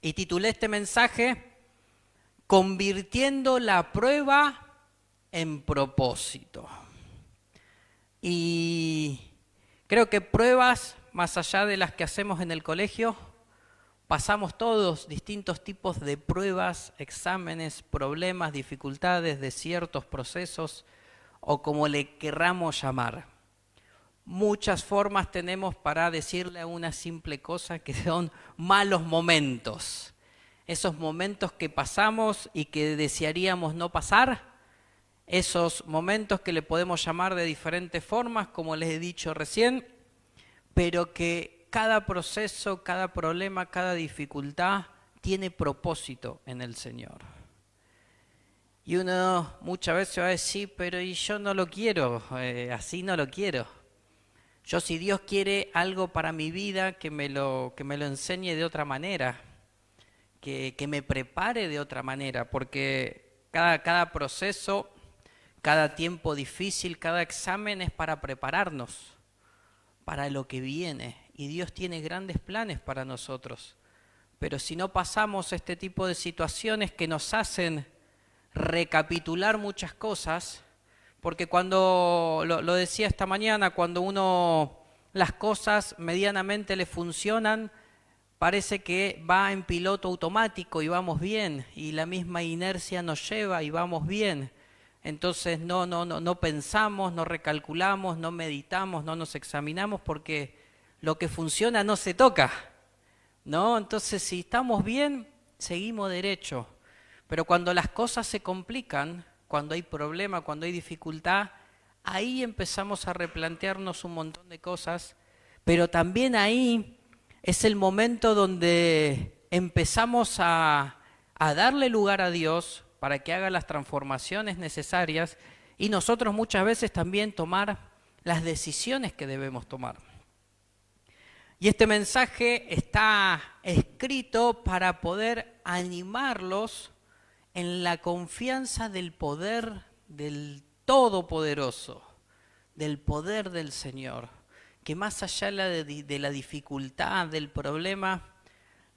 Y titulé este mensaje Convirtiendo la prueba en propósito. Y creo que pruebas, más allá de las que hacemos en el colegio, pasamos todos distintos tipos de pruebas, exámenes, problemas, dificultades, desiertos, procesos, o como le querramos llamar. Muchas formas tenemos para decirle a una simple cosa que son malos momentos. Esos momentos que pasamos y que desearíamos no pasar, esos momentos que le podemos llamar de diferentes formas, como les he dicho recién, pero que cada proceso, cada problema, cada dificultad tiene propósito en el Señor. Y uno muchas veces va a decir, pero y yo no lo quiero, así no lo quiero. Yo si Dios quiere algo para mi vida, que me lo enseñe de otra manera, que me prepare de otra manera, porque cada proceso, cada tiempo difícil, cada examen es para prepararnos para lo que viene. Y Dios tiene grandes planes para nosotros. Pero si no pasamos este tipo de situaciones que nos hacen recapitular muchas cosas, porque cuando, lo decía esta mañana, cuando uno las cosas medianamente le funcionan, parece que va en piloto automático y vamos bien, y la misma inercia nos lleva y vamos bien. Entonces no pensamos, no recalculamos, no meditamos, no nos examinamos porque lo que funciona no se toca, ¿no? Entonces si estamos bien, seguimos derecho. Pero cuando las cosas se complican, cuando hay problema, cuando hay dificultad, ahí empezamos a replantearnos un montón de cosas, pero también ahí es el momento donde empezamos a darle lugar a Dios para que haga las transformaciones necesarias y nosotros muchas veces también tomar las decisiones que debemos tomar. Y este mensaje está escrito para poder animarlos en la confianza del poder del Todopoderoso, del poder del Señor, que más allá de la dificultad, del problema,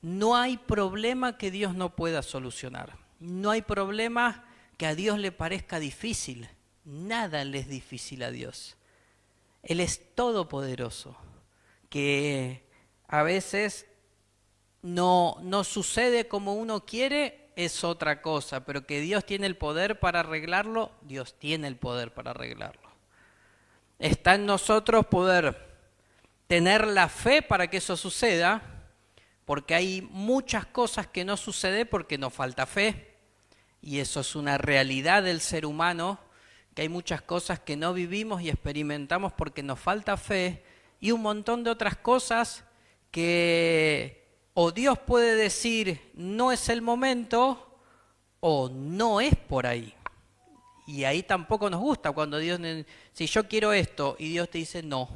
no hay problema que Dios no pueda solucionar. No hay problema que a Dios le parezca difícil. Nada le es difícil a Dios. Él es todopoderoso, que a veces no sucede como uno quiere, es otra cosa, pero que Dios tiene el poder para arreglarlo, Dios tiene el poder para arreglarlo. Está en nosotros poder tener la fe para que eso suceda, porque hay muchas cosas que no suceden porque nos falta fe, y eso es una realidad del ser humano, que hay muchas cosas que no vivimos y experimentamos porque nos falta fe, y un montón de otras cosas que o Dios puede decir no es el momento o no es por ahí. Y ahí tampoco nos gusta cuando Dios, si yo quiero esto y Dios te dice no.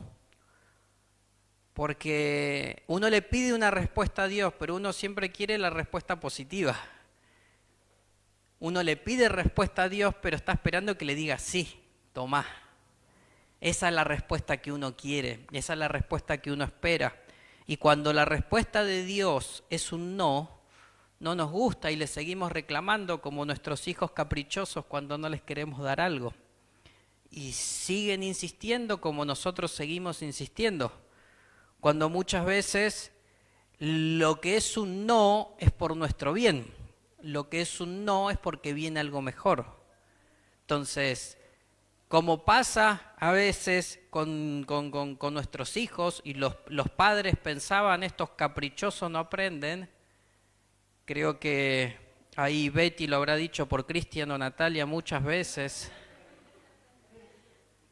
Porque uno le pide una respuesta a Dios, pero uno siempre quiere la respuesta positiva. Uno le pide respuesta a Dios, pero está esperando que le diga sí, tomá. Esa es la respuesta que uno quiere, esa es la respuesta que uno espera. Y cuando la respuesta de Dios es un no, no nos gusta y le seguimos reclamando como nuestros hijos caprichosos cuando no les queremos dar algo. Y siguen insistiendo como nosotros seguimos insistiendo. Cuando muchas veces lo que es un no es por nuestro bien. Lo que es un no es porque viene algo mejor. Entonces, como pasa a veces con nuestros hijos y los padres pensaban estos caprichosos no aprenden, creo que ahí Betty lo habrá dicho por Cristian o Natalia muchas veces,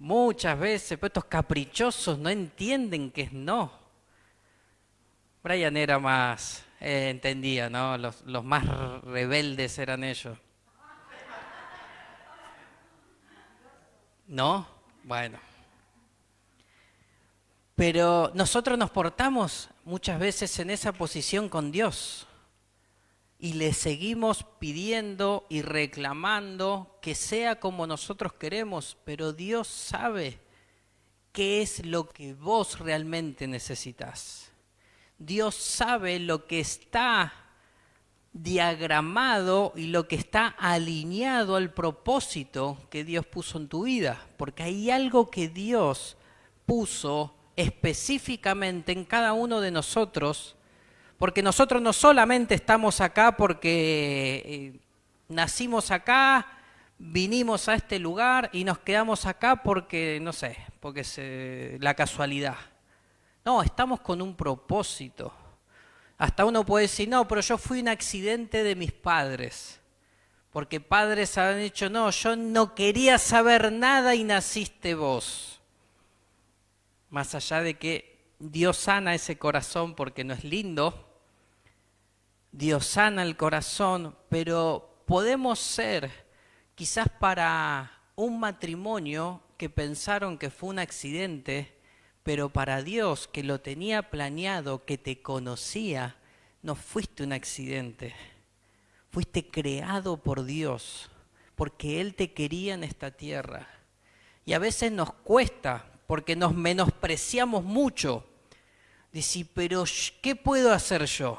pero estos caprichosos no entienden que es no. Brian era más, entendía, ¿no? Los más rebeldes eran ellos. ¿No? Bueno. Pero nosotros nos portamos muchas veces en esa posición con Dios y le seguimos pidiendo y reclamando que sea como nosotros queremos, pero Dios sabe qué es lo que vos realmente necesitas. Dios sabe lo que está diagramado y lo que está alineado al propósito que Dios puso en tu vida, porque hay algo que Dios puso específicamente en cada uno de nosotros, porque nosotros no solamente estamos acá porque nacimos acá, vinimos a este lugar y nos quedamos acá porque, no sé, porque es la casualidad. No, estamos con un propósito. Hasta uno puede decir, no, pero yo fui un accidente de mis padres. Porque padres han dicho, no, yo no quería saber nada y naciste vos. Más allá de que Dios sana ese corazón porque no es lindo, Dios sana el corazón, pero podemos ser quizás para un matrimonio que pensaron que fue un accidente, pero para Dios, que lo tenía planeado, que te conocía, no fuiste un accidente. Fuiste creado por Dios, porque Él te quería en esta tierra. Y a veces nos cuesta, porque nos menospreciamos mucho. Decir, pero ¿qué puedo hacer yo?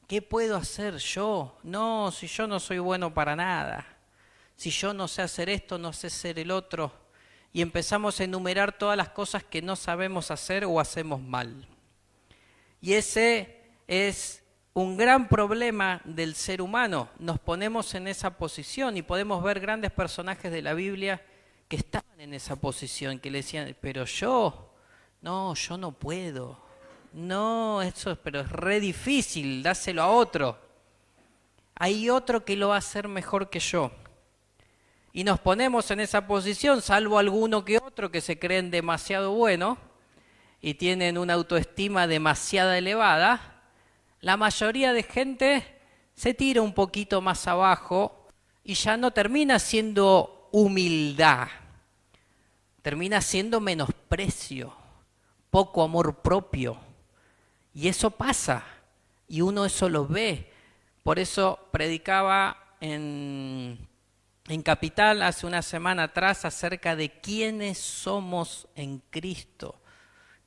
¿Qué puedo hacer yo? No, si yo no soy bueno para nada. Si yo no sé hacer esto, no sé hacer el otro. Y empezamos a enumerar todas las cosas que no sabemos hacer o hacemos mal. Y ese es un gran problema del ser humano. Nos ponemos en esa posición y podemos ver grandes personajes de la Biblia que estaban en esa posición, que le decían, pero yo no puedo. No, pero es re difícil, dáselo a otro. Hay otro que lo va a hacer mejor que yo. Y nos ponemos en esa posición, salvo alguno que otro que se creen demasiado buenos y tienen una autoestima demasiado elevada. La mayoría de gente se tira un poquito más abajo y ya no termina siendo humildad, termina siendo menosprecio, poco amor propio. Y eso pasa, y uno eso lo ve. Por eso predicaba en Capital hace una semana atrás acerca de quiénes somos en Cristo,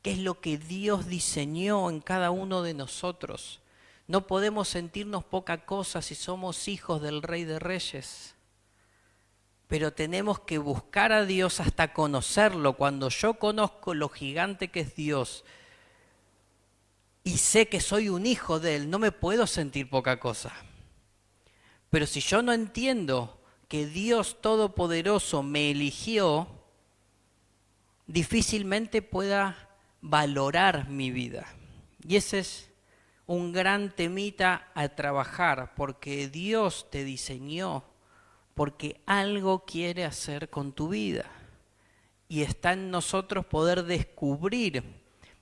qué es lo que Dios diseñó en cada uno de nosotros. No podemos sentirnos poca cosa si somos hijos del Rey de Reyes, pero tenemos que buscar a Dios hasta conocerlo. Cuando yo conozco lo gigante que es Dios y sé que soy un hijo de Él, no me puedo sentir poca cosa. Pero si yo no entiendo que Dios Todopoderoso me eligió, difícilmente pueda valorar mi vida. Y ese es un gran temita a trabajar, porque Dios te diseñó, porque algo quiere hacer con tu vida. Y está en nosotros poder descubrir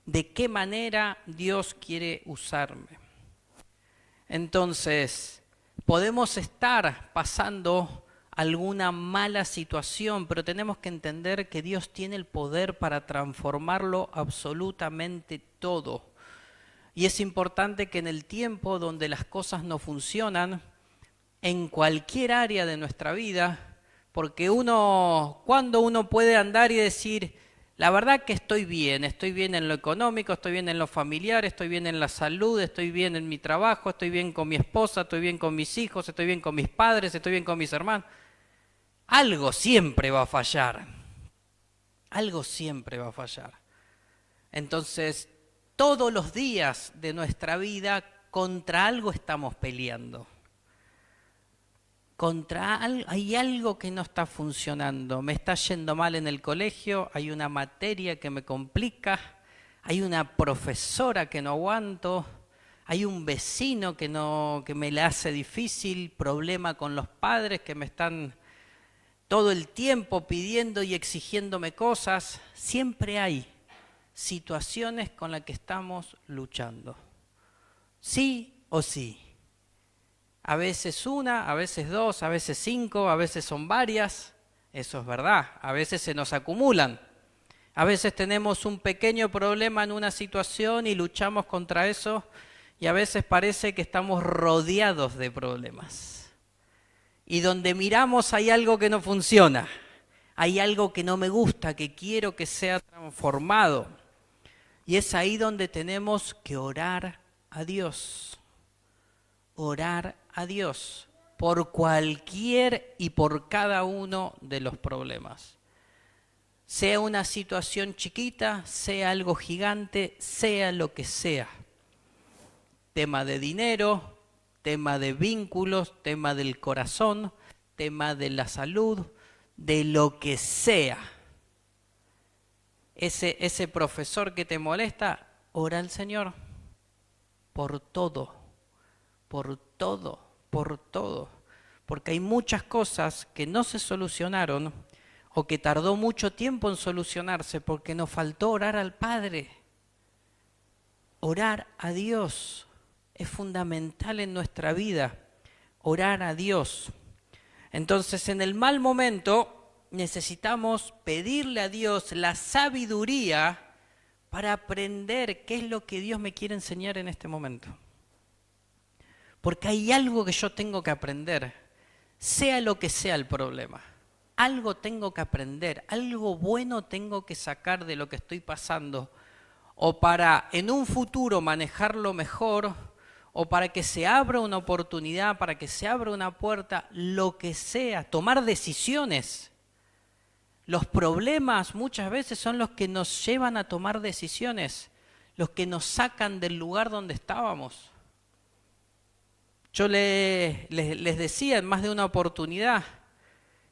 de qué manera Dios quiere usarme. Entonces, podemos estar pasando alguna mala situación, pero tenemos que entender que Dios tiene el poder para transformarlo absolutamente todo. Y es importante que en el tiempo donde las cosas no funcionan, en cualquier área de nuestra vida, porque cuando uno puede andar y decir, la verdad que estoy bien en lo económico, estoy bien en lo familiar, estoy bien en la salud, estoy bien en mi trabajo, estoy bien con mi esposa, estoy bien con mis hijos, estoy bien con mis padres, estoy bien con mis hermanos. Algo siempre va a fallar. Algo siempre va a fallar. Entonces, todos los días de nuestra vida contra algo estamos peleando. Hay algo que no está funcionando, me está yendo mal en el colegio, hay una materia que me complica, hay una profesora que no aguanto, hay un vecino que me la hace difícil, problema con los padres que me están todo el tiempo pidiendo y exigiéndome cosas. Siempre hay situaciones con las que estamos luchando, sí o sí. A veces una, a veces dos, a veces 5, a veces son varias. Eso es verdad. A veces se nos acumulan. A veces tenemos un pequeño problema en una situación y luchamos contra eso. Y a veces parece que estamos rodeados de problemas. Y donde miramos hay algo que no funciona. Hay algo que no me gusta, que quiero que sea transformado. Y es ahí donde tenemos que orar a Dios. orar a Dios por cualquier y por cada uno de los problemas. Sea una situación chiquita, sea algo gigante, sea lo que sea. Tema de dinero, tema de vínculos, tema del corazón, tema de la salud, de lo que sea. Ese profesor que te molesta, ora al Señor por todo, por todo, por todo. Porque hay muchas cosas que no se solucionaron o que tardó mucho tiempo en solucionarse porque nos faltó orar al Padre. Orar a Dios es fundamental en nuestra vida, orar a Dios. Entonces, en el mal momento necesitamos pedirle a Dios la sabiduría para aprender qué es lo que Dios me quiere enseñar en este momento. Porque hay algo que yo tengo que aprender, sea lo que sea el problema. Algo tengo que aprender, algo bueno tengo que sacar de lo que estoy pasando, o para en un futuro manejarlo mejor, o para que se abra una oportunidad, para que se abra una puerta, lo que sea, tomar decisiones. Los problemas muchas veces son los que nos llevan a tomar decisiones, los que nos sacan del lugar donde estábamos. Yo les decía en más de una oportunidad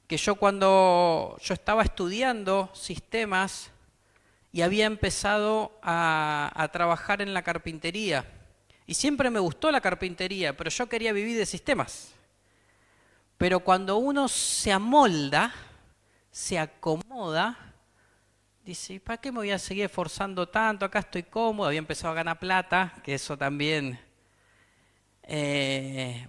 que yo cuando yo estaba estudiando sistemas y había empezado a trabajar en la carpintería, y siempre me gustó la carpintería, pero yo quería vivir de sistemas. Pero cuando uno se amolda, se acomoda, dice, ¿para qué me voy a seguir esforzando tanto? Acá estoy cómodo, había empezado a ganar plata, que eso también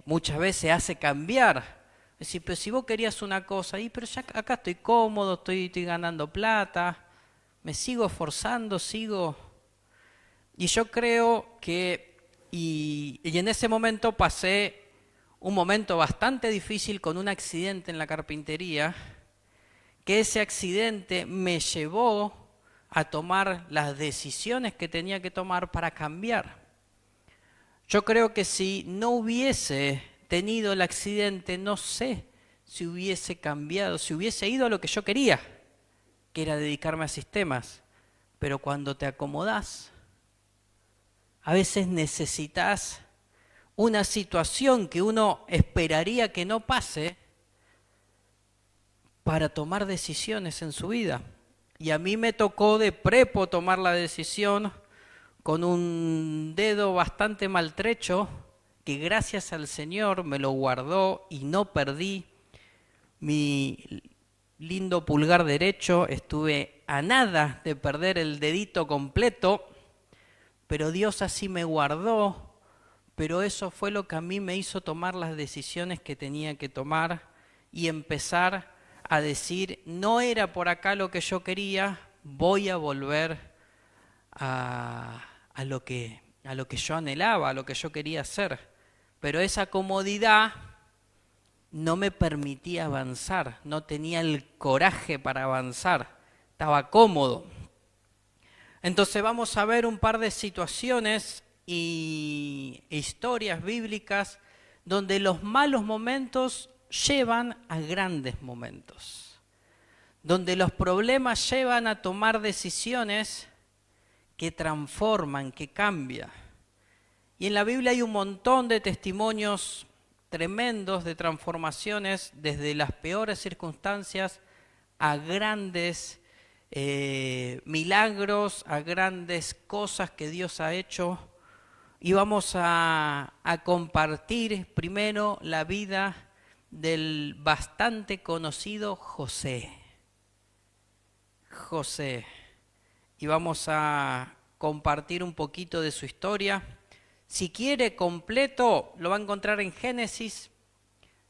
muchas veces hace cambiar. Es decir, pero si vos querías una cosa, pero ya acá estoy cómodo, estoy ganando plata, me sigo esforzando, sigo. Y yo creo que, y en ese momento pasé un momento bastante difícil con un accidente en la carpintería, que ese accidente me llevó a tomar las decisiones que tenía que tomar para cambiar. Yo creo que si no hubiese tenido el accidente, no sé si hubiese cambiado, si hubiese ido a lo que yo quería, que era dedicarme a sistemas. Pero cuando te acomodás, a veces necesitas una situación que uno esperaría que no pase para tomar decisiones en su vida. Y a mí me tocó de prepo tomar la decisión con un dedo bastante maltrecho, que gracias al Señor me lo guardó y no perdí mi lindo pulgar derecho. Estuve a nada de perder el dedito completo, pero Dios así me guardó. Pero eso fue lo que a mí me hizo tomar las decisiones que tenía que tomar y empezar a decir, no era por acá lo que yo quería, voy a volver a lo que yo anhelaba, a lo que yo quería hacer. Pero esa comodidad no me permitía avanzar, no tenía el coraje para avanzar, estaba cómodo. Entonces vamos a ver un par de situaciones y historias bíblicas donde los malos momentos llevan a grandes momentos, donde los problemas llevan a tomar decisiones que transforman, que cambian. Y en la Biblia hay un montón de testimonios tremendos de transformaciones desde las peores circunstancias a grandes milagros, a grandes cosas que Dios ha hecho. Y vamos a compartir primero la vida del bastante conocido José. Y vamos a compartir un poquito de su historia. Si quiere completo, lo va a encontrar en Génesis,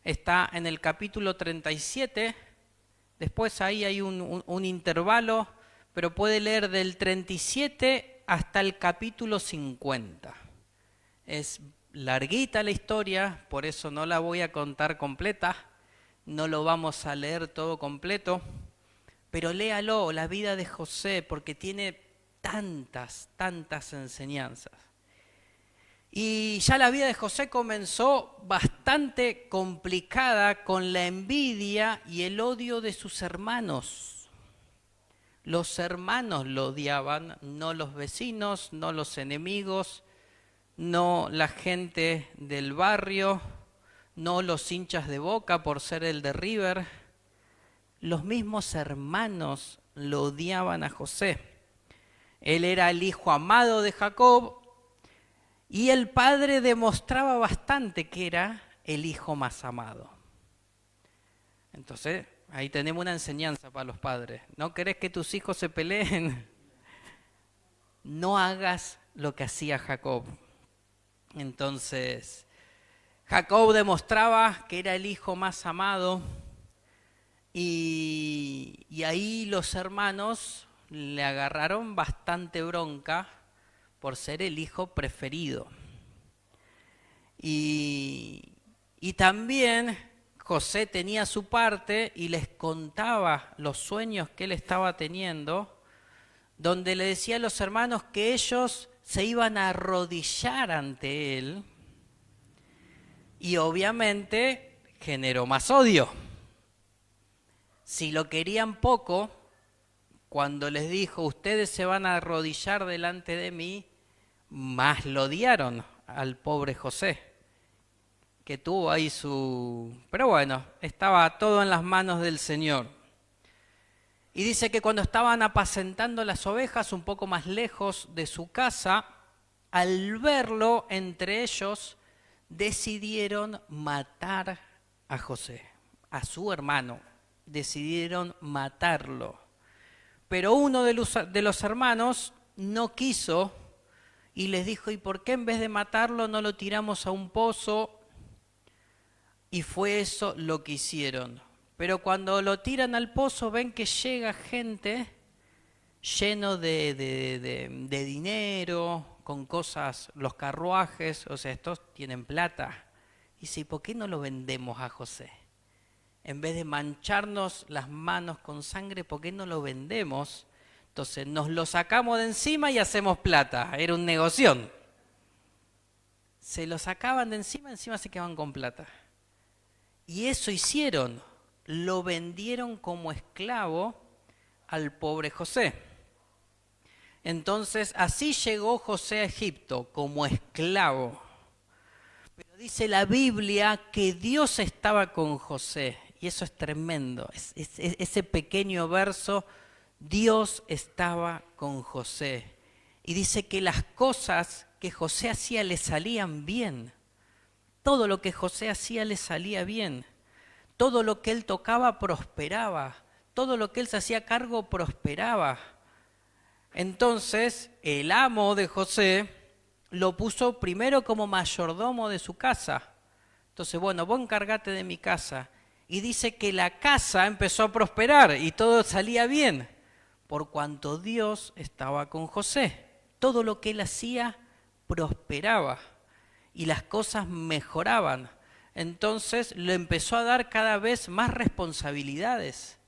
está en el capítulo 37, después ahí hay un intervalo, pero puede leer del 37 hasta el capítulo 50. Es larguita la historia, por eso no la voy a contar completa, no lo vamos a leer todo completo, pero léalo, la vida de José, porque tiene tantas enseñanzas. Y ya la vida de José comenzó bastante complicada con la envidia y el odio de sus hermanos. Los hermanos lo odiaban, no los vecinos, no los enemigos, no la gente del barrio, no los hinchas de Boca por ser el de River. Los mismos hermanos lo odiaban a José. Él era el hijo amado de Jacob y el padre demostraba bastante que era el hijo más amado. Entonces, ahí tenemos una enseñanza para los padres. ¿No querés que tus hijos se peleen? No hagas lo que hacía Jacob. Entonces, Jacob demostraba que era el hijo más amado y ahí los hermanos le agarraron bastante bronca por ser el hijo preferido. Y también José tenía su parte y les contaba los sueños que él estaba teniendo, donde le decía a los hermanos que ellos se iban a arrodillar ante él y obviamente generó más odio. Si lo querían poco, cuando les dijo, ustedes se van a arrodillar delante de mí, más lo odiaron al pobre José, que tuvo ahí su... Pero bueno, estaba todo en las manos del Señor. Y dice que cuando estaban apacentando las ovejas un poco más lejos de su casa, al verlo entre ellos, decidieron matar a José, a su hermano. Decidieron matarlo. Pero uno de los hermanos no quiso y les dijo, ¿y por qué en vez de matarlo no lo tiramos a un pozo? Y fue eso lo que hicieron. Pero cuando lo tiran al pozo ven que llega gente lleno de dinero, con cosas, los carruajes, o sea, estos tienen plata. Y dice, ¿por qué no lo vendemos a José? En vez de mancharnos las manos con sangre, ¿por qué no lo vendemos? Entonces nos lo sacamos de encima y hacemos plata. Era un negoción. Se lo sacaban de encima, encima se quedaban con plata. Y eso hicieron. Lo vendieron como esclavo al pobre José. Entonces así llegó José a Egipto como esclavo. Pero dice la Biblia que Dios estaba con José. Y eso es tremendo. Ese pequeño verso, Dios estaba con José. Y dice que las cosas que José hacía le salían bien. Todo lo que José hacía le salía bien. Todo lo que él tocaba prosperaba. Todo lo que él se hacía cargo prosperaba. Entonces, el amo de José lo puso primero como mayordomo de su casa. Entonces, bueno, vos encargate de mi casa. Y dice que la casa empezó a prosperar y todo salía bien, por cuanto Dios estaba con José. Todo lo que él hacía prosperaba y las cosas mejoraban. Entonces le empezó a dar cada vez más responsabilidades.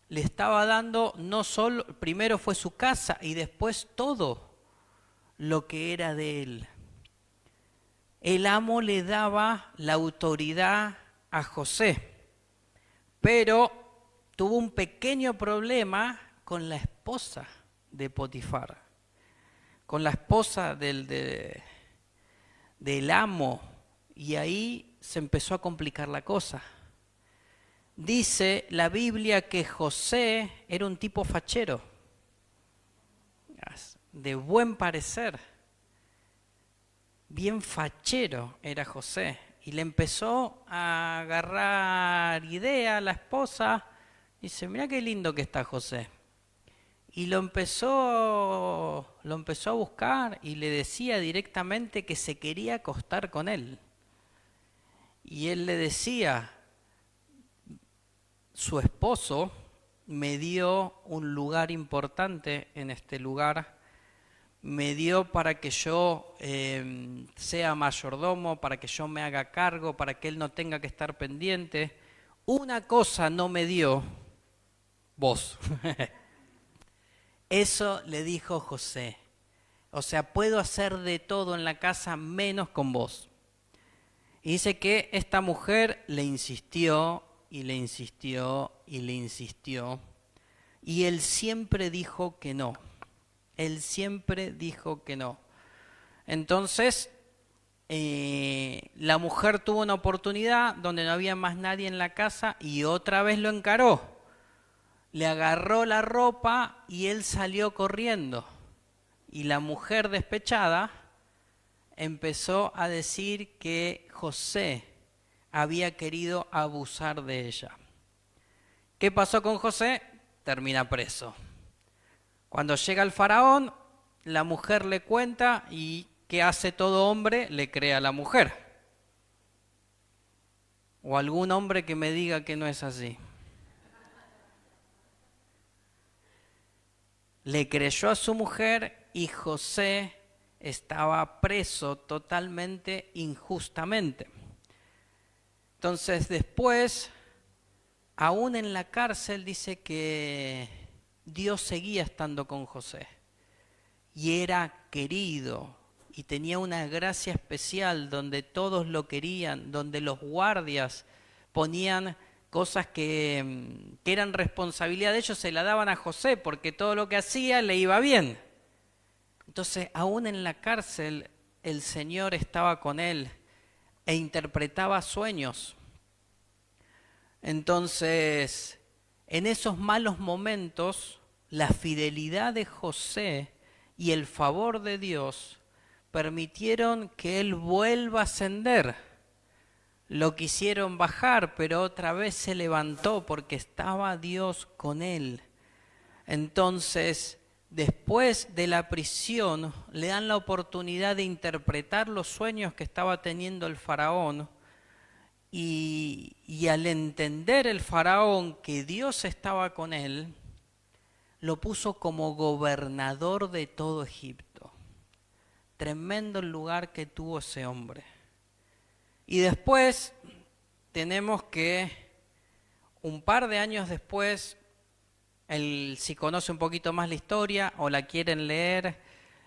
Le estaba dando no solo, primero fue su casa y después todo lo que era de él. El amo le daba la autoridad a José, pero tuvo un pequeño problema con la esposa de Potifar, con la esposa del amo, y ahí se empezó a complicar la cosa. Dice la Biblia que José era un tipo fachero, de buen parecer, bien fachero era José. Y le empezó a agarrar idea a la esposa. Dice, mira qué lindo que está José. Y lo empezó a buscar y le decía directamente que se quería acostar con él. Y él le decía, su esposo me dio un lugar importante en este lugar, me dio para que yo sea mayordomo, para que yo me haga cargo, para que él no tenga que estar pendiente. Una cosa no me dio, vos. Eso le dijo José, O sea, puedo hacer de todo en la casa menos con vos. Y dice que esta mujer le insistió y le insistió y le insistió. Y él siempre dijo que no. Él siempre dijo que no. Entonces, la mujer tuvo una oportunidad donde no había más nadie en la casa y otra vez lo encaró. Le agarró la ropa y él salió corriendo. Y la mujer despechada empezó a decir que José había querido abusar de ella. ¿Qué pasó con José? Termina preso. Cuando llega el faraón, la mujer le cuenta y ¿qué hace todo hombre? Le cree a la mujer. O algún hombre que me diga que no es así. Le creyó a su mujer y José estaba preso totalmente injustamente. Entonces después, aún en la cárcel, dice que Dios seguía estando con José. Y era querido y tenía una gracia especial donde todos lo querían, donde los guardias ponían cosas que eran responsabilidad de ellos, se la daban a José porque todo lo que hacía le iba bien. Entonces, aún en la cárcel, el Señor estaba con él e interpretaba sueños. Entonces, en esos malos momentos, la fidelidad de José y el favor de Dios permitieron que él vuelva a ascender. Lo quisieron bajar, pero otra vez se levantó porque estaba Dios con él. Entonces, después de la prisión, le dan la oportunidad de interpretar los sueños que estaba teniendo el faraón. Y al entender el faraón que Dios estaba con él, lo puso como gobernador de todo Egipto. Tremendo el lugar que tuvo ese hombre. Y después tenemos que, un par de años después, si conoce un poquito más la historia o la quieren leer,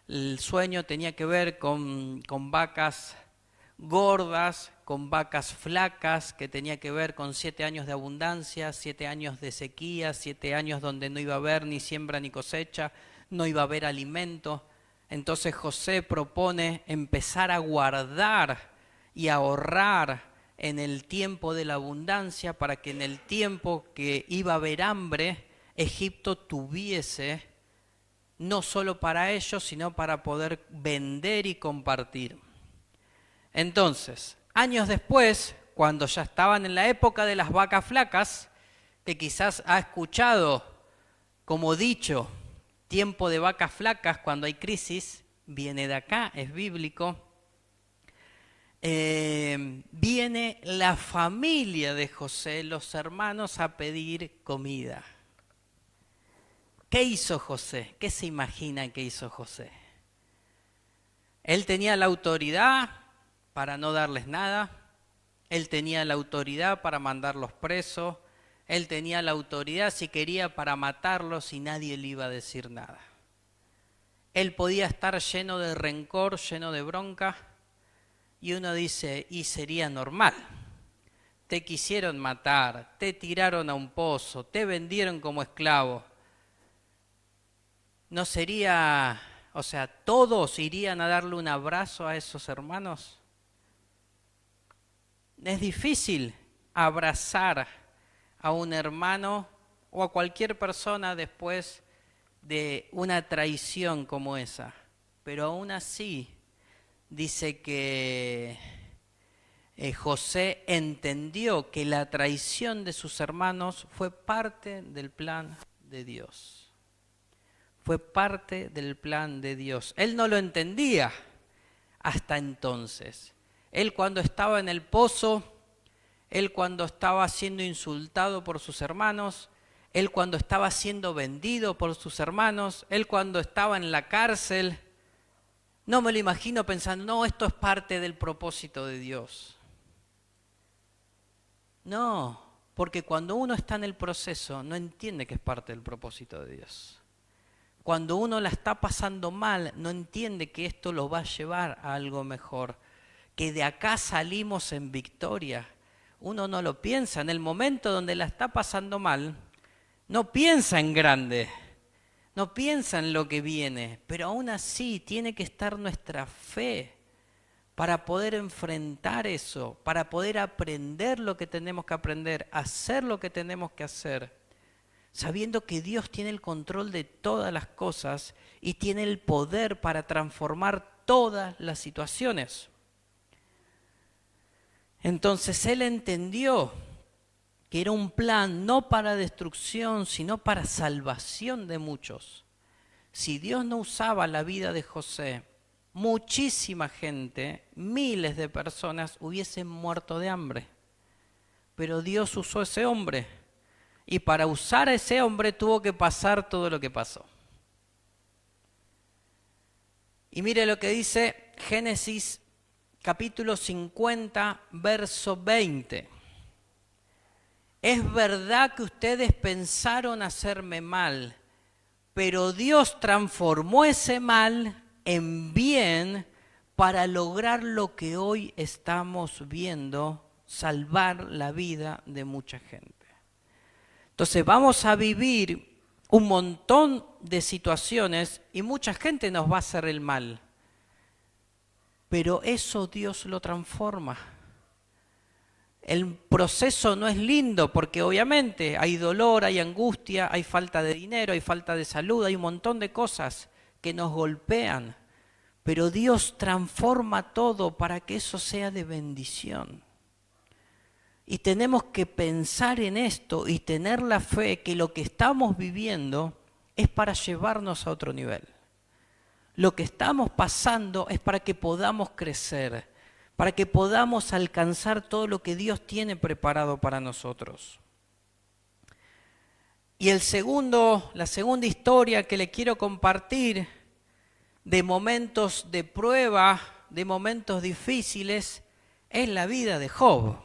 el sueño tenía que ver con vacas gordas, con vacas flacas, que tenía que ver con 7 años de abundancia, 7 años de sequía, 7 años donde no iba a haber ni siembra ni cosecha, no iba a haber alimento. Entonces José propone empezar a guardar y ahorrar en el tiempo de la abundancia para que en el tiempo que iba a haber hambre, Egipto tuviese no solo para ellos, sino para poder vender y compartir. Entonces, años después, cuando ya estaban en la época de las vacas flacas, que quizás ha escuchado como dicho, tiempo de vacas flacas cuando hay crisis, viene de acá, es bíblico. Viene la familia de José, los hermanos, a pedir comida. ¿Qué hizo José? ¿Qué se imagina que hizo José? Él tenía la autoridad para no darles nada, él tenía la autoridad para mandarlos presos, él tenía la autoridad si quería para matarlos y nadie le iba a decir nada. Él podía estar lleno de rencor, lleno de bronca, y uno dice, y sería normal. Te quisieron matar, te tiraron a un pozo, te vendieron como esclavo. ¿No sería, todos irían a darle un abrazo a esos hermanos? Es difícil abrazar a un hermano o a cualquier persona después de una traición como esa. Pero aún así dice que José entendió que la traición de sus hermanos fue parte del plan de Dios. Fue parte del plan de Dios. Él no lo entendía hasta entonces. Él cuando estaba en el pozo, él cuando estaba siendo insultado por sus hermanos, él cuando estaba siendo vendido por sus hermanos, él cuando estaba en la cárcel, no me lo imagino pensando, no, esto es parte del propósito de Dios. No, porque cuando uno está en el proceso no entiende que es parte del propósito de Dios. Cuando uno la está pasando mal, no entiende que esto lo va a llevar a algo mejor, que de acá salimos en victoria. Uno no lo piensa. En el momento donde la está pasando mal, no piensa en grande, no piensa en lo que viene, pero aún así tiene que estar nuestra fe para poder enfrentar eso, para poder aprender lo que tenemos que aprender, hacer lo que tenemos que hacer, sabiendo que Dios tiene el control de todas las cosas y tiene el poder para transformar todas las situaciones. Entonces él entendió que era un plan no para destrucción, sino para salvación de muchos. Si Dios no usaba la vida de José, muchísima gente, miles de personas hubiesen muerto de hambre. Pero Dios usó ese hombre. Y para usar a ese hombre tuvo que pasar todo lo que pasó. Y mire lo que dice Génesis capítulo 50, verso 20. Es verdad que ustedes pensaron hacerme mal, pero Dios transformó ese mal en bien para lograr lo que hoy estamos viendo, salvar la vida de mucha gente. Entonces vamos a vivir un montón de situaciones y mucha gente nos va a hacer el mal. Pero eso Dios lo transforma. El proceso no es lindo porque obviamente hay dolor, hay angustia, hay falta de dinero, hay falta de salud, hay un montón de cosas que nos golpean. Pero Dios transforma todo para que eso sea de bendición. Y tenemos que pensar en esto y tener la fe que lo que estamos viviendo es para llevarnos a otro nivel. Lo que estamos pasando es para que podamos crecer, para que podamos alcanzar todo lo que Dios tiene preparado para nosotros. Y la segunda historia que le quiero compartir de momentos de prueba, de momentos difíciles, es la vida de Job.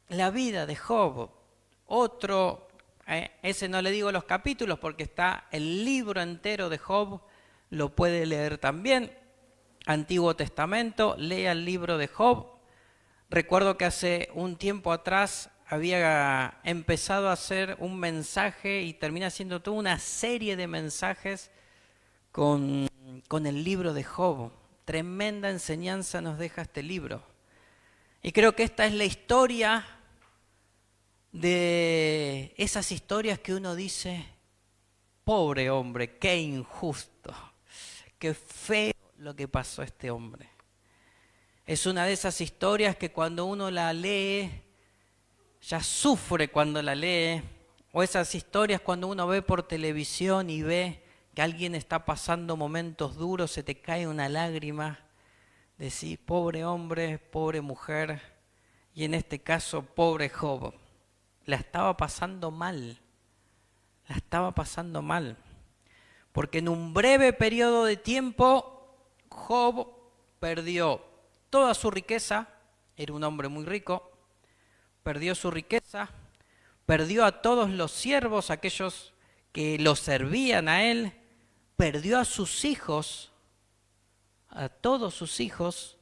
La vida de Job. Ese no le digo los capítulos porque está el libro entero de Job, lo puede leer también. Antiguo Testamento, lea el libro de Job. Recuerdo que hace un tiempo atrás había empezado a hacer un mensaje y termina haciendo toda una serie de mensajes con el libro de Job. Tremenda enseñanza nos deja este libro. Y creo que esta es la historia de esas historias que uno dice, pobre hombre, qué injusto, qué feo lo que pasó a este hombre. Es una de esas historias que cuando uno la lee, ya sufre cuando la lee, o esas historias cuando uno ve por televisión y ve que alguien está pasando momentos duros, se te cae una lágrima, decís, pobre hombre, pobre mujer, y en este caso, pobre Job. La estaba pasando mal, porque en un breve periodo de tiempo, Job perdió toda su riqueza, era un hombre muy rico, perdió su riqueza, perdió a todos los siervos, aquellos que lo servían a él, perdió a sus hijos, a todos sus hijos,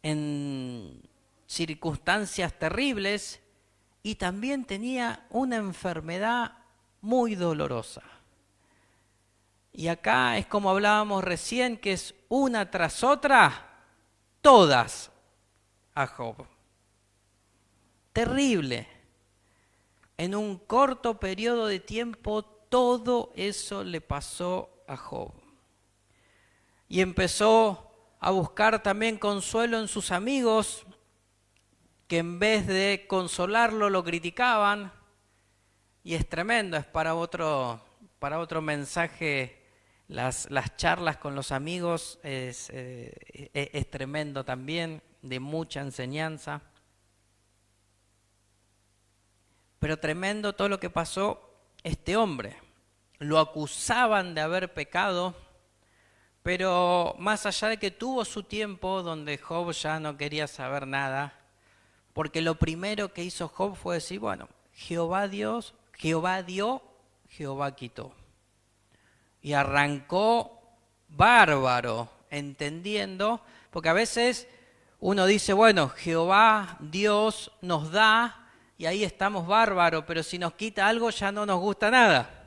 en circunstancias terribles, y también tenía una enfermedad muy dolorosa. Y acá es como hablábamos recién, que es una tras otra, todas a Job. Terrible. En un corto periodo de tiempo, todo eso le pasó a Job. Y empezó a buscar también consuelo en sus amigos, que en vez de consolarlo lo criticaban, y es tremendo, es para otro mensaje, las charlas con los amigos es tremendo también, de mucha enseñanza. Pero tremendo todo lo que pasó este hombre. Lo acusaban de haber pecado, pero más allá de que tuvo su tiempo donde Job ya no quería saber nada, porque lo primero que hizo Job fue decir, bueno, Jehová dio, Jehová quitó. y arrancó bárbaro, entendiendo, porque a veces uno dice, bueno, Jehová, Dios nos da y ahí estamos bárbaros, pero si nos quita algo ya no nos gusta nada.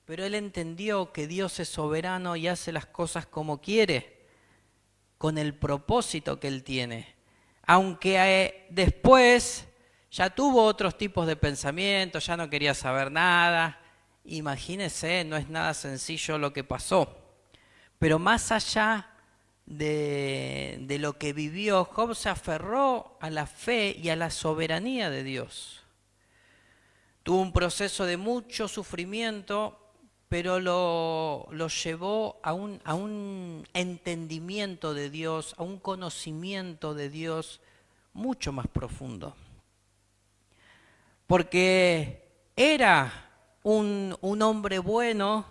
Pero él entendió que Dios es soberano y hace las cosas como quiere, con el propósito que él tiene. Aunque después ya tuvo otros tipos de pensamientos, ya no quería saber nada. Imagínense, no es nada sencillo lo que pasó. Pero más allá de lo que vivió, Job se aferró a la fe y a la soberanía de Dios. Tuvo un proceso de mucho sufrimiento, pero lo llevó a un entendimiento de Dios, a un conocimiento de Dios mucho más profundo. Porque era un hombre bueno,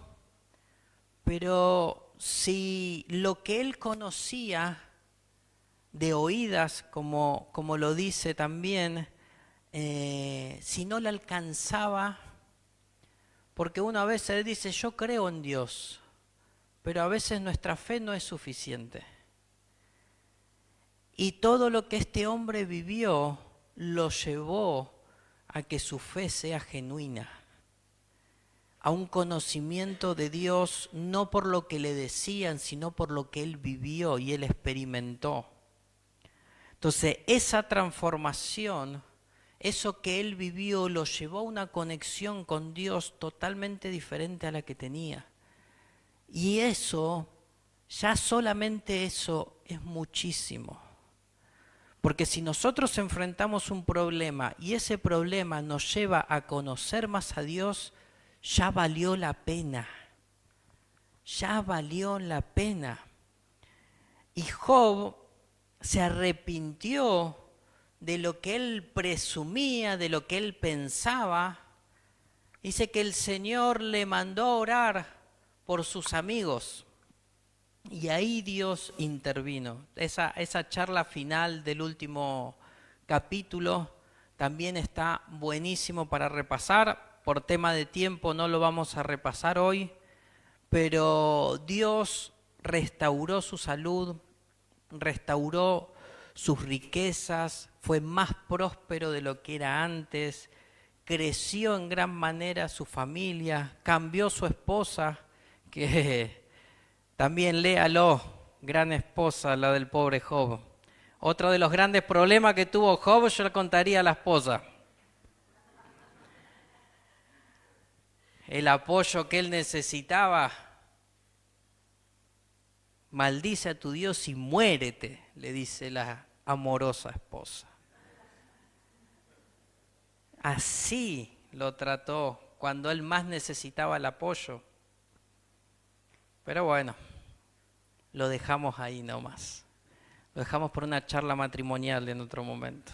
pero si lo que él conocía de oídas, como lo dice también, si no le alcanzaba, porque uno a veces dice, yo creo en Dios, pero a veces nuestra fe no es suficiente. Y todo lo que este hombre vivió lo llevó a que su fe sea genuina, a un conocimiento de Dios, no por lo que le decían, sino por lo que él vivió y él experimentó. Entonces, esa transformación, eso que él vivió, lo llevó a una conexión con Dios totalmente diferente a la que tenía. Y eso, ya solamente eso, es muchísimo. Porque si nosotros enfrentamos un problema y ese problema nos lleva a conocer más a Dios, ya valió la pena. Ya valió la pena. Y Job se arrepintió de lo que él presumía, de lo que él pensaba. Dice que el Señor le mandó a orar por sus amigos. Y ahí Dios intervino. Esa charla final del último capítulo también está buenísimo para repasar. Por tema de tiempo no lo vamos a repasar hoy, pero Dios restauró su salud, restauró sus riquezas, fue más próspero de lo que era antes, creció en gran manera su familia, cambió su esposa, que también léalo, gran esposa, la del pobre Job. Otro de los grandes problemas que tuvo Job, yo le contaría a la esposa. El apoyo que él necesitaba. Maldice a tu Dios y muérete, le dice la amorosa esposa. Así lo trató cuando él más necesitaba el apoyo. Pero bueno, lo dejamos ahí nomás. Lo dejamos por una charla matrimonial en otro momento.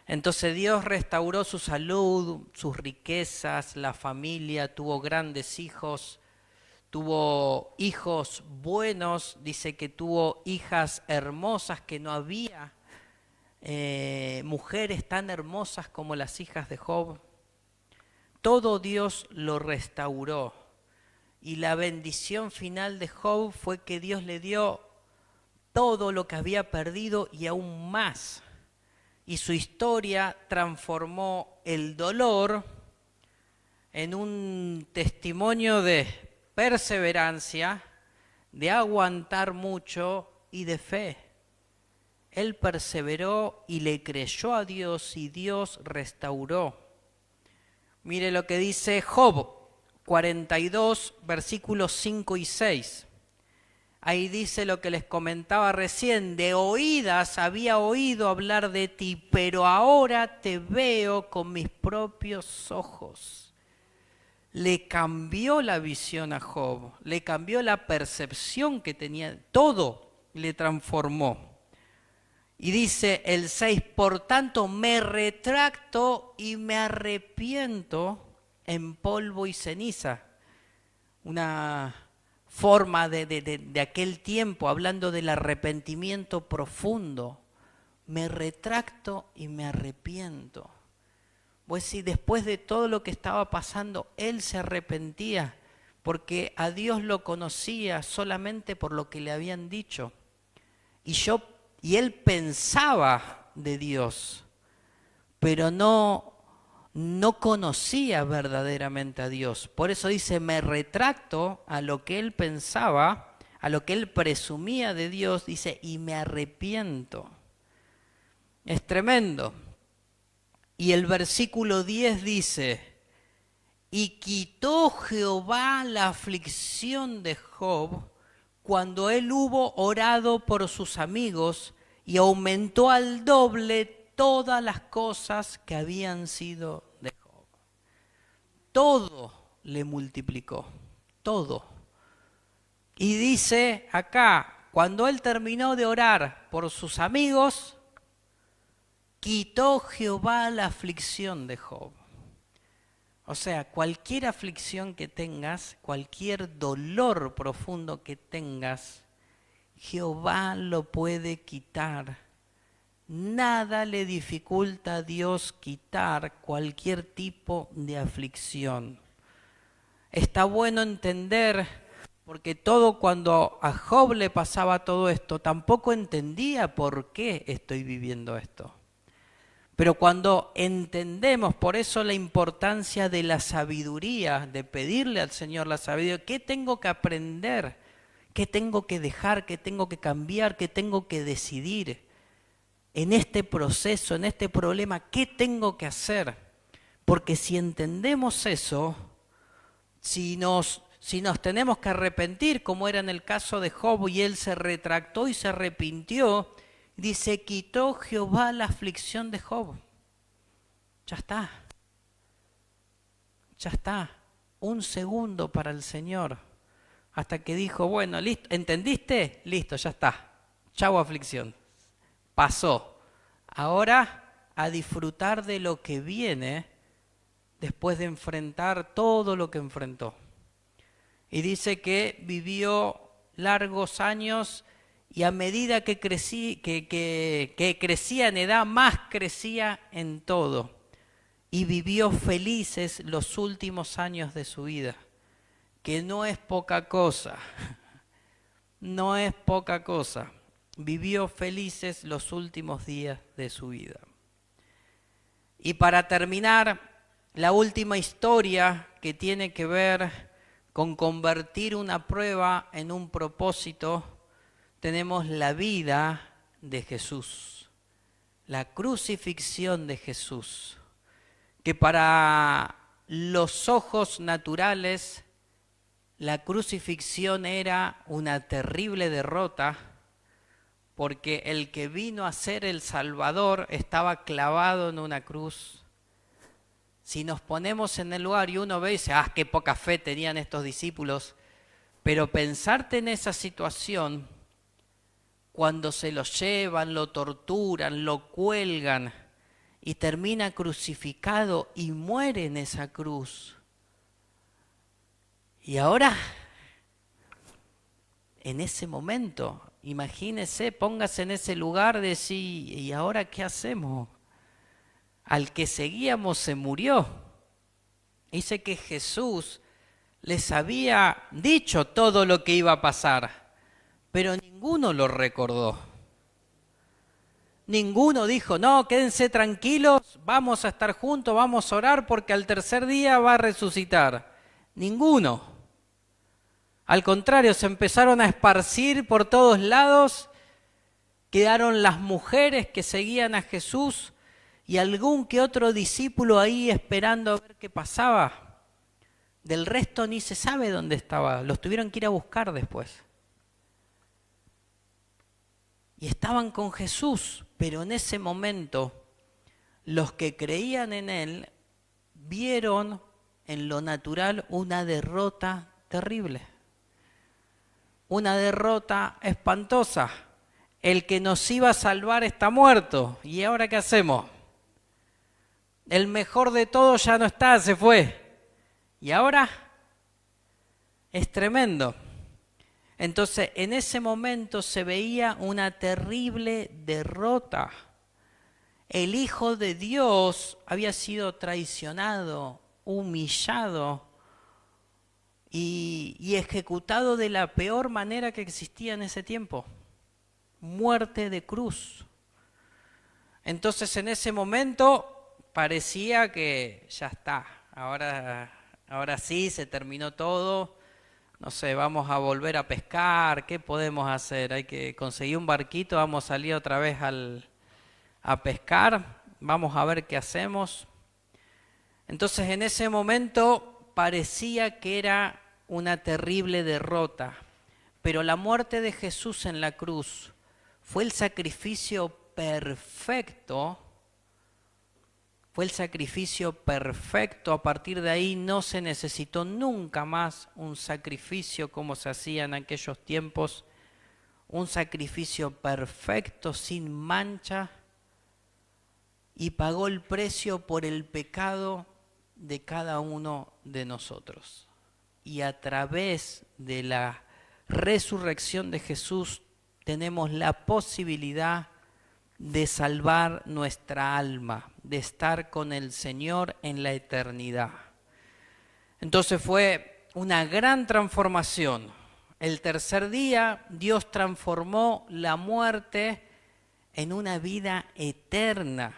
Entonces Dios restauró su salud, sus riquezas, la familia, tuvo grandes hijos, tuvo hijos buenos, dice que tuvo hijas hermosas, que no había mujeres tan hermosas como las hijas de Job. Todo Dios lo restauró. Y la bendición final de Job fue que Dios le dio todo lo que había perdido y aún más. Y su historia transformó el dolor en un testimonio de perseverancia, de aguantar mucho y de fe. Él perseveró y le creyó a Dios y Dios restauró. Mire lo que dice Job 42, versículos 5 y 6. Ahí dice lo que les comentaba recién, de oídas había oído hablar de ti, pero ahora te veo con mis propios ojos. Le cambió la visión a Job, le cambió la percepción que tenía, todo le transformó. Y dice el 6, por tanto me retracto y me arrepiento en polvo y ceniza. Una forma de aquel tiempo, hablando del arrepentimiento profundo. Me retracto y me arrepiento. Pues si después de todo lo que estaba pasando, él se arrepentía, porque a Dios lo conocía solamente por lo que le habían dicho. Y él pensaba de Dios, pero no conocía verdaderamente a Dios. Por eso dice, me retracto a lo que él pensaba, a lo que él presumía de Dios, dice, y me arrepiento. Es tremendo. Y el versículo 10 dice, y quitó Jehová la aflicción de Job cuando él hubo orado por sus amigos y aumentó al doble todas las cosas que habían sido de Job. Todo le multiplicó, todo. Y dice acá, cuando él terminó de orar por sus amigos, quitó Jehová la aflicción de Job. O sea, cualquier aflicción que tengas, cualquier dolor profundo que tengas, Jehová lo puede quitar. Nada le dificulta a Dios quitar cualquier tipo de aflicción. Está bueno entender, porque cuando a Job le pasaba todo esto, tampoco entendía por qué estoy viviendo esto. Pero cuando entendemos, por eso la importancia de la sabiduría, de pedirle al Señor la sabiduría, ¿qué tengo que aprender? ¿Qué tengo que dejar? ¿Qué tengo que cambiar? ¿Qué tengo que decidir? En este proceso, en este problema, ¿qué tengo que hacer? Porque si entendemos eso, si nos tenemos que arrepentir, como era en el caso de Job, y él se retractó y se arrepintió, dice, quitó Jehová la aflicción de Job. Ya está. Ya está. Un segundo para el Señor. Hasta que dijo, bueno, listo, ¿entendiste? Listo, ya está. Chau aflicción. Pasó. Ahora a disfrutar de lo que viene después de enfrentar todo lo que enfrentó. Y dice que vivió largos años y a medida que crecía en edad, más crecía en todo. Y vivió felices los últimos años de su vida, que no es poca cosa, no es poca cosa. Vivió felices los últimos días de su vida. Y para terminar, la última historia que tiene que ver con convertir una prueba en un propósito, tenemos la vida de Jesús, la crucifixión de Jesús, que para los ojos naturales la crucifixión era una terrible derrota, porque el que vino a ser el Salvador estaba clavado en una cruz. Si nos ponemos en el lugar y uno ve y dice, qué poca fe tenían estos discípulos, pero pensarte en esa situación, cuando se lo llevan, lo torturan, lo cuelgan y termina crucificado y muere en esa cruz. Y ahora, en ese momento, imagínese, póngase en ese lugar de sí, ¿y ahora qué hacemos? Al que seguíamos se murió. Dice que Jesús les había dicho todo lo que iba a pasar, pero ninguno lo recordó. Ninguno dijo, no, quédense tranquilos, vamos a estar juntos, vamos a orar porque al tercer día va a resucitar. Ninguno. Al contrario, se empezaron a esparcir por todos lados, quedaron las mujeres que seguían a Jesús y algún que otro discípulo ahí esperando a ver qué pasaba. Del resto ni se sabe dónde estaba, los tuvieron que ir a buscar después. Y estaban con Jesús, pero en ese momento los que creían en Él vieron en lo natural una derrota terrible. Una derrota espantosa. El que nos iba a salvar está muerto. ¿Y ahora qué hacemos? El mejor de todos ya no está, se fue. ¿Y ahora? Es tremendo. Entonces, en ese momento se veía una terrible derrota. El Hijo de Dios había sido traicionado, humillado, y ejecutado de la peor manera que existía en ese tiempo, muerte de cruz. Entonces en ese momento parecía que ya está, ahora sí se terminó todo, no sé, vamos a volver a pescar, ¿qué podemos hacer? Hay que conseguir un barquito, vamos a salir otra vez a pescar, vamos a ver qué hacemos. Entonces en ese momento parecía que era una terrible derrota, pero la muerte de Jesús en la cruz fue el sacrificio perfecto. Fue el sacrificio perfecto. A partir de ahí no se necesitó nunca más un sacrificio como se hacía en aquellos tiempos. Un sacrificio perfecto, sin mancha, y pagó el precio por el pecado de cada uno de nosotros. Y a través de la resurrección de Jesús tenemos la posibilidad de salvar nuestra alma, de estar con el Señor en la eternidad. Entonces fue una gran transformación. El tercer día Dios transformó la muerte en una vida eterna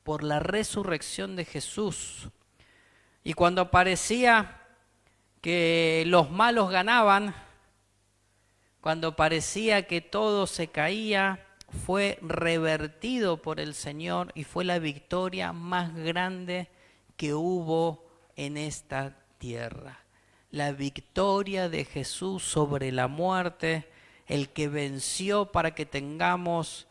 por la resurrección de Jesús. Y cuando parecía que los malos ganaban, cuando parecía que todo se caía, fue revertido por el Señor y fue la victoria más grande que hubo en esta tierra. La victoria de Jesús sobre la muerte, el que venció para que tengamos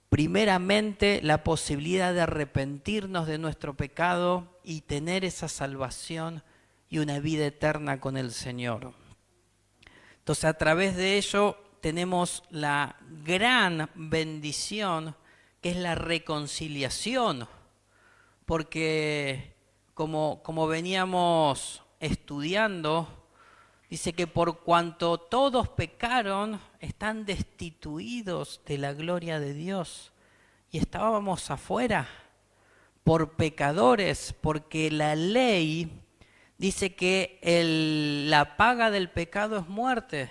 primeramente la posibilidad de arrepentirnos de nuestro pecado y tener esa salvación y una vida eterna con el Señor. Entonces, a través de ello tenemos la gran bendición que es la reconciliación, porque como veníamos estudiando, dice que por cuanto todos pecaron, están destituidos de la gloria de Dios. Y estábamos afuera por pecadores, porque la ley dice que la paga del pecado es muerte.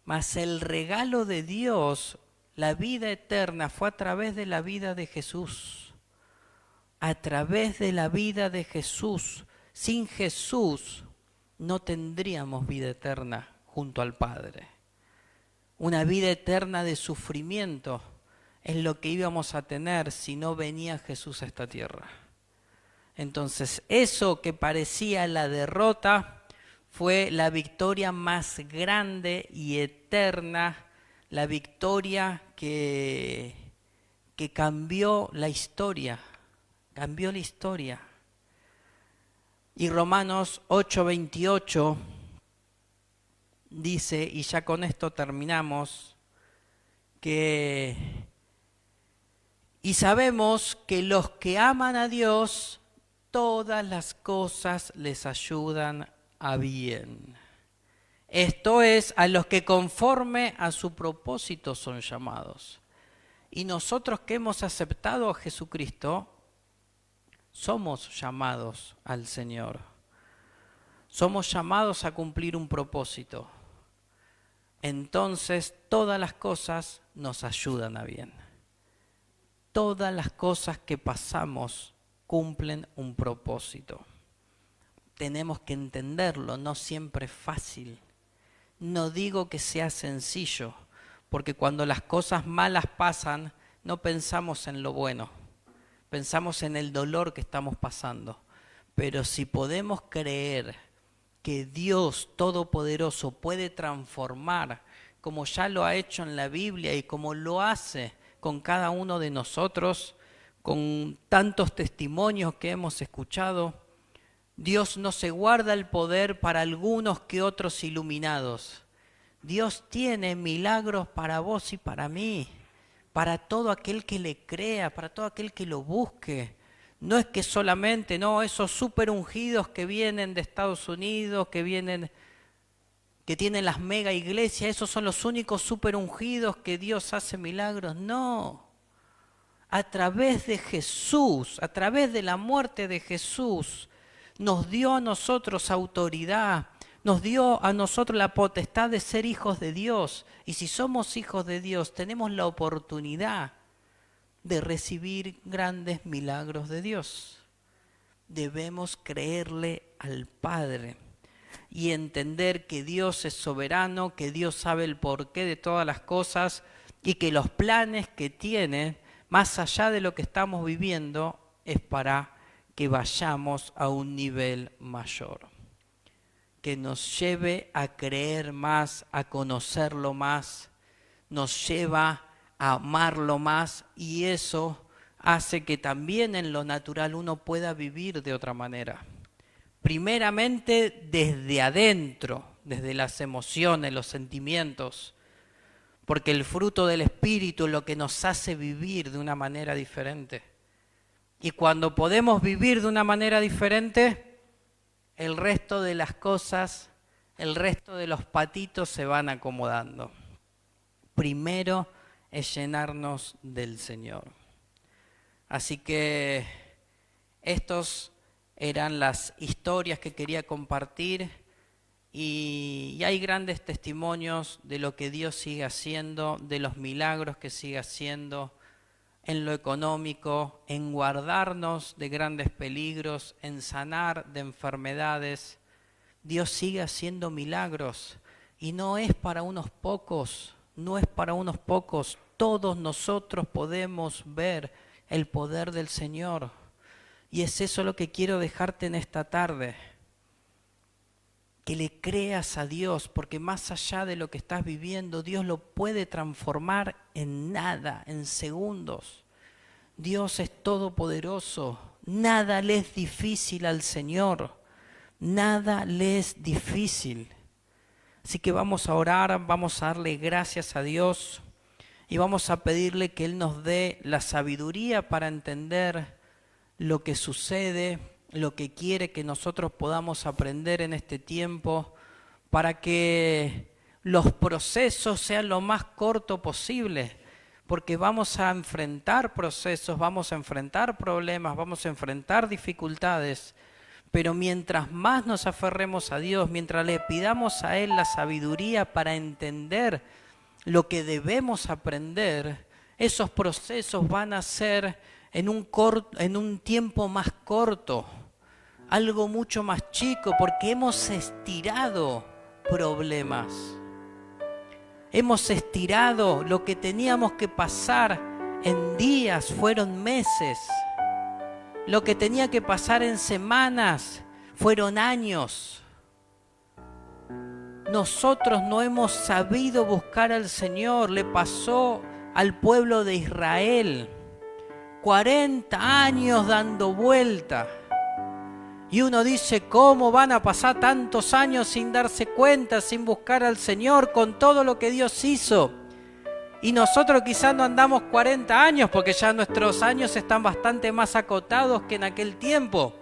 Mas el regalo de Dios, la vida eterna, fue a través de la vida de Jesús. A través de la vida de Jesús. Sin Jesús no tendríamos vida eterna junto al Padre. Una vida eterna de sufrimiento es lo que íbamos a tener si no venía Jesús a esta tierra. Entonces, eso que parecía la derrota fue la victoria más grande y eterna, la victoria que cambió la historia, Y Romanos 8:28 dice, y ya con esto terminamos, y sabemos que los que aman a Dios, todas las cosas les ayudan a bien. Esto es, a los que conforme a su propósito son llamados. Y nosotros que hemos aceptado a Jesucristo, somos llamados al Señor. Somos llamados a cumplir un propósito. Entonces, todas las cosas nos ayudan a bien. Todas las cosas que pasamos cumplen un propósito. Tenemos que entenderlo, no siempre es fácil. No digo que sea sencillo, porque cuando las cosas malas pasan, no pensamos en lo bueno, pensamos en el dolor que estamos pasando. Pero si podemos creer que Dios Todopoderoso puede transformar, como ya lo ha hecho en la Biblia y como lo hace con cada uno de nosotros, con tantos testimonios que hemos escuchado, Dios no se guarda el poder para algunos que otros iluminados. Dios tiene milagros para vos y para mí, para todo aquel que le crea, para todo aquel que lo busque. No es que solamente, esos super ungidos que vienen de Estados Unidos, que tienen las mega iglesias, esos son los únicos super ungidos que Dios hace milagros. No. A través de Jesús, a través de la muerte de Jesús, nos dio a nosotros autoridad nos dio a nosotros la potestad de ser hijos de Dios. Y si somos hijos de Dios, tenemos la oportunidad de recibir grandes milagros de Dios. Debemos creerle al Padre y entender que Dios es soberano, que Dios sabe el porqué de todas las cosas y que los planes que tiene, más allá de lo que estamos viviendo, es para que vayamos a un nivel mayor, que nos lleve a creer más, a conocerlo más, nos lleva a amarlo más, y eso hace que también en lo natural uno pueda vivir de otra manera. Primeramente desde adentro, desde las emociones, los sentimientos, porque el fruto del Espíritu es lo que nos hace vivir de una manera diferente. Y cuando podemos vivir de una manera diferente, el resto de las cosas, el resto de los patitos se van acomodando. Primero es llenarnos del Señor. Así que estos eran las historias que quería compartir, y hay grandes testimonios de lo que Dios sigue haciendo, de los milagros que sigue haciendo en lo económico, en guardarnos de grandes peligros, en sanar de enfermedades. Dios sigue haciendo milagros y no es para unos pocos, no es para unos pocos. Todos nosotros podemos ver el poder del Señor. Y es eso lo que quiero dejarte en esta tarde. Que le creas a Dios, porque más allá de lo que estás viviendo, Dios lo puede transformar en nada, en segundos. Dios es todopoderoso. Nada le es difícil al Señor. Nada le es difícil. Así que vamos a orar, vamos a darle gracias a Dios y vamos a pedirle que Él nos dé la sabiduría para entender lo que sucede, lo que quiere que nosotros podamos aprender en este tiempo, para que los procesos sean lo más corto posible, porque vamos a enfrentar procesos, vamos a enfrentar problemas, vamos a enfrentar dificultades, pero mientras más nos aferremos a Dios, mientras le pidamos a Él la sabiduría para entender lo que debemos aprender, esos procesos van a ser en un tiempo más corto, algo mucho más chico, porque hemos estirado problemas. Hemos estirado lo que teníamos que pasar en días, fueron meses. Lo que tenía que pasar en semanas, fueron años. Nosotros no hemos sabido buscar al Señor. Le pasó al pueblo de Israel. 40 años dando vuelta. Y uno dice, ¿cómo van a pasar tantos años sin darse cuenta, sin buscar al Señor, con todo lo que Dios hizo? Y nosotros quizás no andamos 40 años, porque ya nuestros años están bastante más acotados que en aquel tiempo.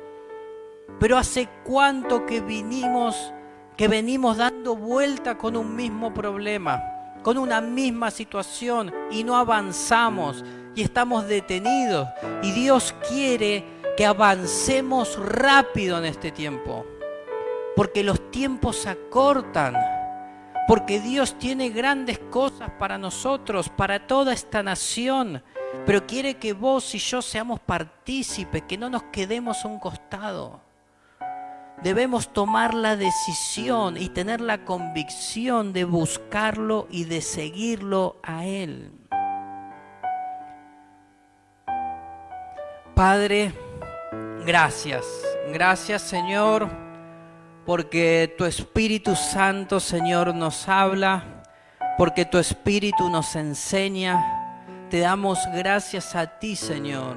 Pero ¿hace cuánto que venimos dando vuelta con un mismo problema, con una misma situación, y no avanzamos y estamos detenidos? Y Dios quiere que avancemos rápido en este tiempo, porque los tiempos se acortan, porque Dios tiene grandes cosas para nosotros, para toda esta nación, pero quiere que vos y yo seamos partícipes, que no nos quedemos a un costado. Debemos tomar la decisión y tener la convicción de buscarlo y de seguirlo a Él. Padre, gracias Señor, porque tu Espíritu Santo, Señor, nos habla, porque tu Espíritu nos enseña. Te damos gracias a ti, Señor.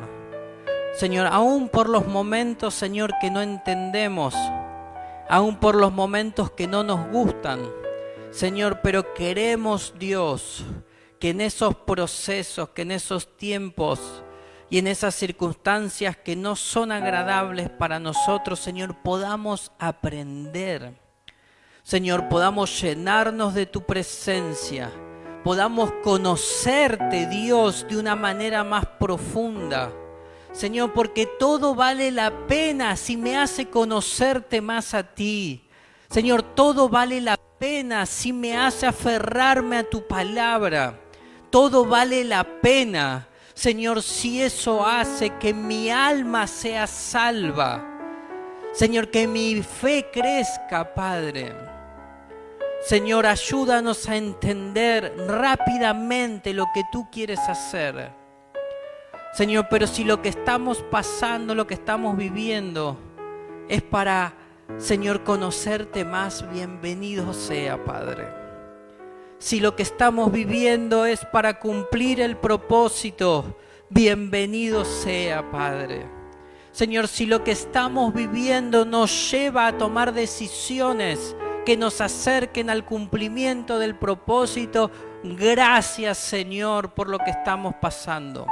Señor, aún por los momentos, Señor, que no entendemos, aún por los momentos que no nos gustan, Señor, pero queremos, Dios, que en esos procesos, que en esos tiempos y en esas circunstancias que no son agradables para nosotros, Señor, podamos aprender. Señor, podamos llenarnos de tu presencia, podamos conocerte, Dios, de una manera más profunda. Señor, porque todo vale la pena si me hace conocerte más a ti. Señor, todo vale la pena si me hace aferrarme a tu palabra. Todo vale la pena, Señor, si eso hace que mi alma sea salva. Señor, que mi fe crezca, Padre. Señor, ayúdanos a entender rápidamente lo que tú quieres hacer. Señor, pero si lo que estamos pasando, lo que estamos viviendo, es para, Señor, conocerte más, bienvenido sea, Padre. Si lo que estamos viviendo es para cumplir el propósito, bienvenido sea, Padre. Señor, si lo que estamos viviendo nos lleva a tomar decisiones que nos acerquen al cumplimiento del propósito, gracias, Señor, por lo que estamos pasando.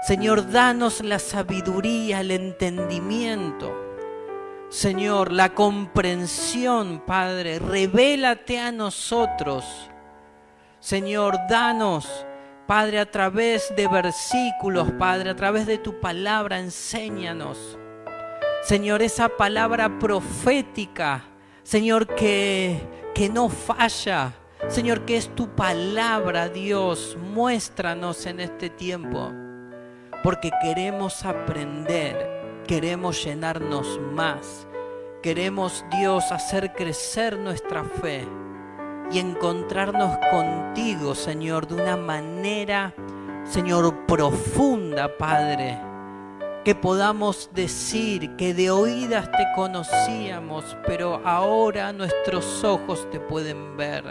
Señor, danos la sabiduría, el entendimiento. Señor, la comprensión, Padre, revélate a nosotros. Señor, danos, Padre, a través de versículos, Padre, a través de tu palabra, enséñanos. Señor, esa palabra profética, Señor, que no falla. Señor, que es tu palabra, Dios, muéstranos en este tiempo. Porque queremos aprender, queremos llenarnos más. Queremos, Dios, hacer crecer nuestra fe y encontrarnos contigo, Señor, de una manera, Señor, profunda, Padre. Que podamos decir que de oídas te conocíamos, pero ahora nuestros ojos te pueden ver.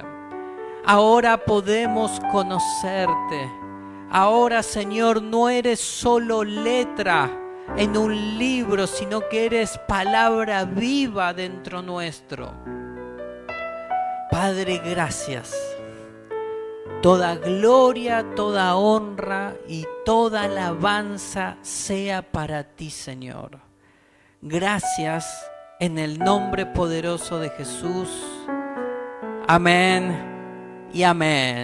Ahora podemos conocerte. Ahora, Señor, no eres solo letra en un libro, sino que eres palabra viva dentro nuestro. Padre, gracias. Toda gloria, toda honra y toda alabanza sea para ti, Señor. Gracias en el nombre poderoso de Jesús. Amén y amén.